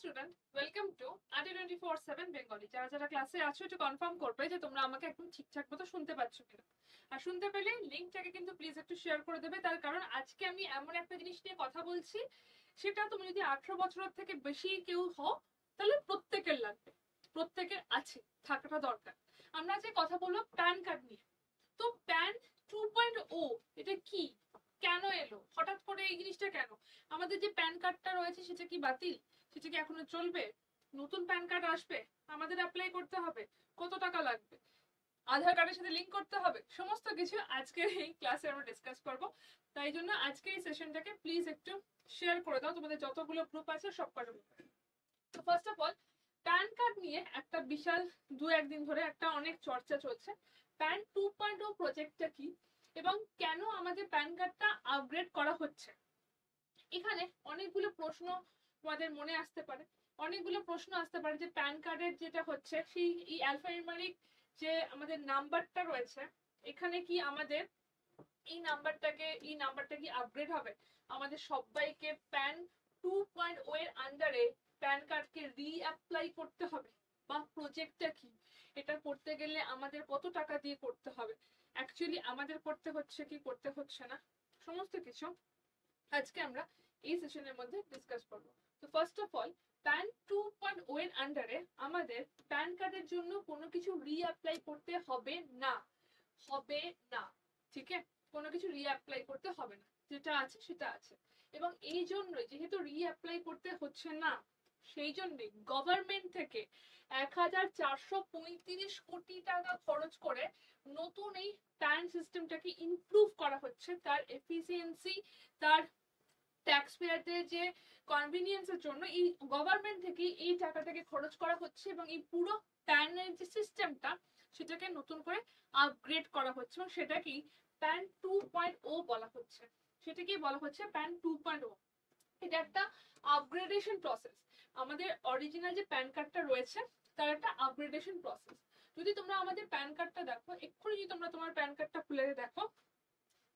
Student, welcome to Adda 24/7 Bengali. যারা যারা ক্লাসে আছো একটু কনফার্ম করবে যে তোমরা আমাকে একদম ঠিকঠাক মতো শুনতে পাচ্ছ কিনা। আর শুনতে পেলে লিঙ্কটাকে কিন্তু প্লিজ একটু শেয়ার করে দেবে, তার কারণ আজকে আমি এমন একটা জিনিস নিয়ে কথা বলছি, সেটা তুমি যদি 18 বছরের থেকে বেশি কেউ হও তাহলে প্রত্যেকের লাগবে, প্রত্যেকের আছে, থাকাটা দরকার। আমরা আজকে কথা বলবো প্যান কার্ড নিয়ে। তো প্যান 2.0 এটা কি, কেন এলো, হঠাৎ করে এই জিনিসটা কেন? আমাদের যে প্যান কার্ডটা রয়েছে সেটা কি বাতিল? সেটা কি এখনো চলবে? নতুন প্যান কার্ড আসবে, আমাদের অ্যাপ্লাই করতে হবে, কত টাকা লাগবে, আধার কার্ডের সাথে লিংক করতে হবে, সমস্ত কিছু আজকের এই ক্লাসে আমরা ডিসকাস করব। তাই জন্য আজকে এই সেশনটাকে প্লিজ একটু শেয়ার করে দাও তোমাদের যতগুলো গ্রুপ আছে সব কটার মধ্যে। তো first of all, pan card নিয়ে একটা বিশাল 2-1 দিন ধরে একটা অনেক চর্চা চলছে। প্যান 2.0 প্রজেক্টটা কি এবং কেন আমাদের প্যান কার্ডটা আপগ্রেড করা হচ্ছে, এখানে অনেকগুলো প্রশ্ন তোমাদের মনে আসতে পারে। অনেকগুলো প্রশ্ন আসতে পারে যে প্যান কার্ডের যেটা হচ্ছে সেই এই অ্যালফানিউমেরিক যে আমাদের নাম্বারটা রয়েছে, এখানে কি আমাদের এই নাম্বারটা কি আপগ্রেড হবে? আমাদের সবাইকে প্যান 2.0 এর আন্ডারে প্যান কার্ডকে রিঅ্যাপ্লাই করতে হবে, বা প্রজেক্টটা কি, এটা করতে গেলে আমাদের কত টাকা দিয়ে করতে হবে, অ্যাকচুয়ালি আমাদের করতে হচ্ছে কি করতে হচ্ছে না, সমস্ত কিছু আজকে আমরা এই সেশনের মধ্যে ডিসকাস করব। তো ফার্স্ট অফ অল, প্যান 2.0 এর আন্ডারে আমাদের প্যান কার্ডের জন্য কোনো কিছু রিঅ্যাপ্লাই করতে হবে না, হবে না, ঠিক আছে? কোনো কিছু রিঅ্যাপ্লাই করতে হবে না, যেটা আছে সেটা আছে। এবং এই জন্যই যেহেতু রিঅ্যাপ্লাই করতে হচ্ছে না, সেই জন্যই গভর্নমেন্ট থেকে 1435 কোটি টাকা খরচ করে নতুন এই প্যান সিস্টেমটাকে ইমপ্রুভ করা হচ্ছে, তার এফিসিয়েন্সি, তার ট্যাক্স পেয়ারদের যে কনভিনিয়েন্সের জন্য এই গভর্নমেন্ট থেকে এই টাকাটাকে খরচ করা হচ্ছে এবং এই পুরো প্যানের যে সিস্টেমটা সেটাকে নতুন করে আপগ্রেড করা হচ্ছে এবং সেটাকেই প্যান 2.0 বলা হচ্ছে। সেটাকেই বলা হচ্ছে প্যান 2.0। এটা একটা আপগ্রেডেশন প্রসেস। আমাদের অরিজিনাল যে প্যান কার্ডটা রয়েছে তার একটা আপগ্রেডেশন প্রসেস। যদি তোমরা আমাদের প্যান কার্ডটা দেখো, এক্ষুনি যদি তোমরা তোমার প্যান কার্ডটা খুলে দেখো,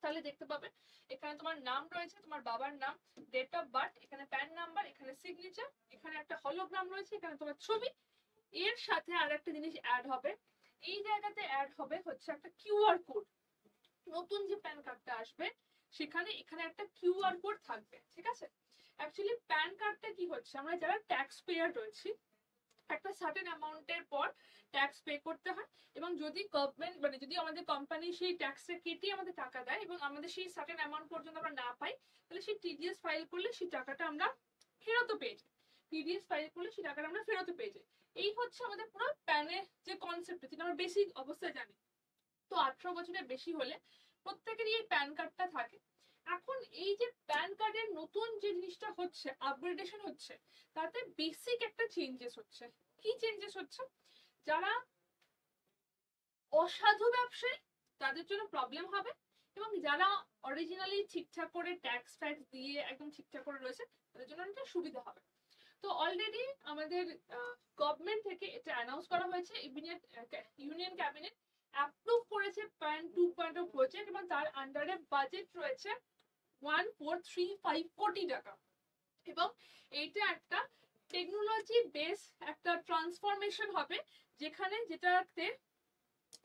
তাহলে দেখতে পাবে এখানে তোমার নাম রয়েছে, তোমার বাবার নাম, ডেট অফ বার্থ, এখানে প্যান নাম্বার, এখানে সিগনেচার, এখানে একটা হলোগ্রাম রয়েছে, এখানে তোমার ছবি। এর সাথে আর একটা জিনিস অ্যাড হবে, এই জায়গাতে অ্যাড হবে হচ্ছে একটা কিউআর কোড। নতুন যে প্যান কার্ডটা আসবে সেখানে এখানে একটা কিউআর কোড থাকবে, ঠিক আছে? অ্যাকচুয়ালি প্যান কার্ডটা কি হচ্ছে, আমরা যারা ট্যাক্স পেয়ার রয়েছি একটা সার্টেন অ্যামাউন্টের পর ট্যাক্স পে করতে হয়, এবং যদি গভর্নমেন্ট মানে যদি আমাদের কোম্পানি সেই ট্যাক্সটা কেটে আমাদের টাকা দেয় এবং আমাদের সেই সার্টেন অ্যামাউন্ট পর্যন্ত আমরা না পাই, তাহলে সেই টিডিএস ফাইল করলে সেই টাকাটা আমরা ফেরত পেয়ে যাই। টিডিএস ফাইল করলে সেই টাকাটা আমরা ফেরত পেয়ে যাই। এই হচ্ছে আমাদের পুরো প্যানের যে কনসেপ্ট, যেটা আমরা বেসিক অবস্থায় জানি। তো 18 বছরের বেশি হলে প্রত্যেকেরই এই প্যান কার্ডটা থাকে। এখন এই যে প্যান কার্ডের নতুন যে জিনিসটা হচ্ছে, আপগ্রেডেশন হচ্ছে, তাতে বেসিক একটা চেঞ্জেস হচ্ছে। কি চেঞ্জেস হচ্ছে? যারা অসাধু ব্যবসায়ী তাদের জন্য প্রবলেম হবে, এবং যারা অরিজিনালি ঠিকঠাক করে ট্যাক্স ফ্যাক্স দিয়ে একদম ঠিকঠাক করে রয়েছে তাদের জন্য অনেকটা সুবিধা হবে। তো অলরেডি আমাদের গভর্নমেন্ট থেকে এটা অ্যানাউন্স করা হয়েছে, ইউনিয়ন ক্যাবিনেট অ্যাপ্রুভ করেছে প্যান 2.0 প্রজেক্ট, এবং তার আন্ডারে বাজেট রয়েছে 1435 কোটি টাকা। এবং এইটা একটা টেকনোলজি বেস একটা ট্রান্সফরমেশন হবে,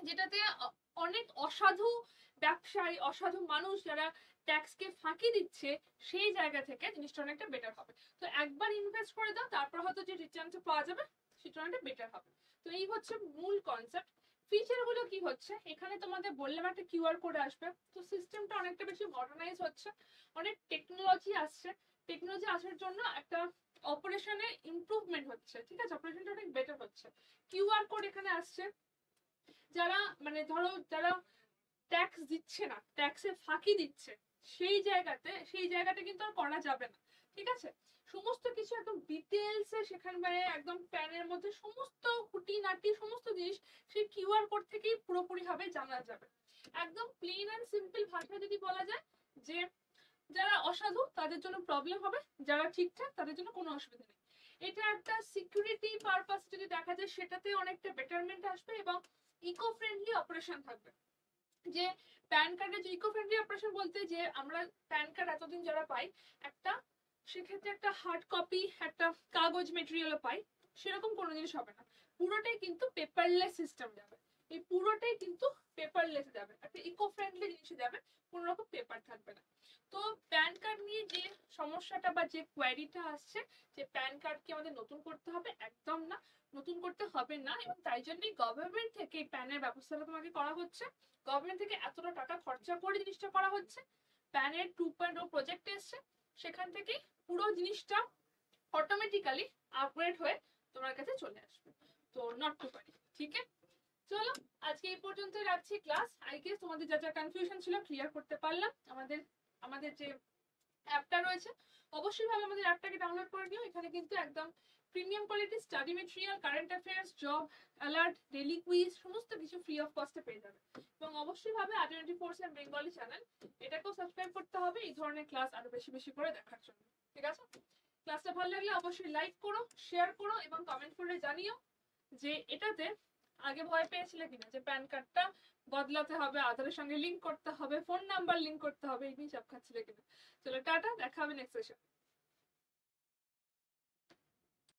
যেটাতে অনেক অসাধু ব্যবসায়ী, অসাধু মানুষ যারা ট্যাক্সকে ফাঁকি দিচ্ছে, সেই জায়গা থেকে জিনিসটা অনেকটা বেটার হবে। তো একবার ইনভেস্ট করে দাও, তারপর হয়তো যে রিটার্নটা পাওয়া যাবে সেটা অনেকটা বেটার হবে। তো এই হচ্ছে মূল কনসেপ্ট। ফিচার গুলো কি হচ্ছে, এখানে তোমাদের বললাম একটা কিউআর কোড আসবে। তো সিস্টেমটা অনেকটা বেশি মডার্নাইজ হচ্ছে, অনেক টেকনোলজি আসছে। টেকনোলজি আসার জন্য একটা অপারেশনের ইমপ্রুভমেন্ট হচ্ছে, ঠিক আছে? অপারেশনটা অনেক বেটার হচ্ছে। কিউআর কোড এখানে আসছে, যারা মানে ধরো যারা ট্যাক্স দিচ্ছে না, ট্যাক্সে ফাঁকি দিচ্ছে, সেই জায়গাটা কিন্তু আর করা যাবে না, ঠিক আছে? সমস্ত কিছু একদম ডিটেলসে সেখানে মানে একদম প্যানের মধ্যে সমস্ত খুঁটিনাটি সমস্ত জিনিস সেই কিউআর কোড থেকেই পুরোপুরি ভাবে জানা যাবে। একদম প্লেন অ্যান্ড সিম্পল ভাষায় যদি বলা যায় যে যারা অসাধু তাদের জন্য প্রবলেম হবে, যারা ঠিকঠাক তাদের জন্য কোনো অসুবিধা নেই। এটা একটা সিকিউরিটি পারপাস যদি দেখা যায় সেটাতে অনেকটা বেটারমেন্ট আসবে, এবং ইকো ফ্রেন্ডলি অপারেশন থাকবে। যে প্যান কার্ডের যে ইকো ফ্রেন্ডলি অপারেশন বলতে, যে আমরা প্যান কার্ড এতদিন যারা পাই, একটা সেক্ষেত্রে একটা হার্ড কপি, একটা কাগজ মেটেরিয়ালও পাই, সেরকম কোনো জিনিস হবে না। পুরোটাই কিন্তু পেপারলেস সিস্টেম যাবে, এই পুরোটাই কিন্তু পেপারলেস যাবে, একটা ইকো ফ্রেন্ডলি জিনিসে যাবে, কোনো রকম পেপার থাকবে না। তো প্যান কার্ড নিয়ে যে সমস্যাটা বা যে কোয়ারিটা আসছে যে প্যান কার্ড কি আমাদের নতুন করতে হবে, একদম না, নতুন করতে হবে না। এবং তাই জন্যই গভর্নমেন্ট থেকে প্যানের ব্যবস্থাটা তোমাকে করা হচ্ছে, গভর্নমেন্ট থেকে এতটা টাকা খরচা করে জিনিসটা করা হচ্ছে। প্যানের 2.0 প্রজেক্ট এসছে, সেখান থেকে পুরো জিনিসটা অটোমেটিক্যালি আপগ্রেড হয়ে তোমার কাছে চলে আসবে। তো নট টু পারি, ঠিক আছে। চলো আজকে এই পর্যন্ত রাখছি ক্লাস। আই গেস তোমাদের যা যা কনফিউশন ছিল ক্লিয়ার করতে পারলাম। আমাদের আমাদের যে অ্যাপটা রয়েছে, অবশ্যই ভাবে আমাদের অ্যাপটাকে ডাউনলোড করে নিও। এখানে কিন্তু একদম premium quality study material, current affairs, job alert, daily quiz সমস্ত কিছু ফ্রি অফ কস্টে পেয়ে যাবে। এবং অবশ্যই ভাবে R24/7 বেঙ্গলি চ্যানেল, এটাকেও সাবস্ক্রাইব করতে হবে এই ধরনের ক্লাস আরো বেশি বেশি করে দেখার জন্য, ঠিক আছে। ক্লাসটা ভালো লাগলে অবশ্যই লাইক করো, শেয়ার করো এবং কমেন্ট করে জানিও যে এটাতে আগে ভয় পেয়েছিলে কিনা, যে প্যান কার্ডটা বদলাতে হবে, আধারের সঙ্গে লিংক করতে হবে, ফোন নাম্বার লিংক করতে হবে, এই নিয়ে চাপ খাচ্ছিলে কিনা। চলো টাটা, দেখা হবে নেক্সট সেশন।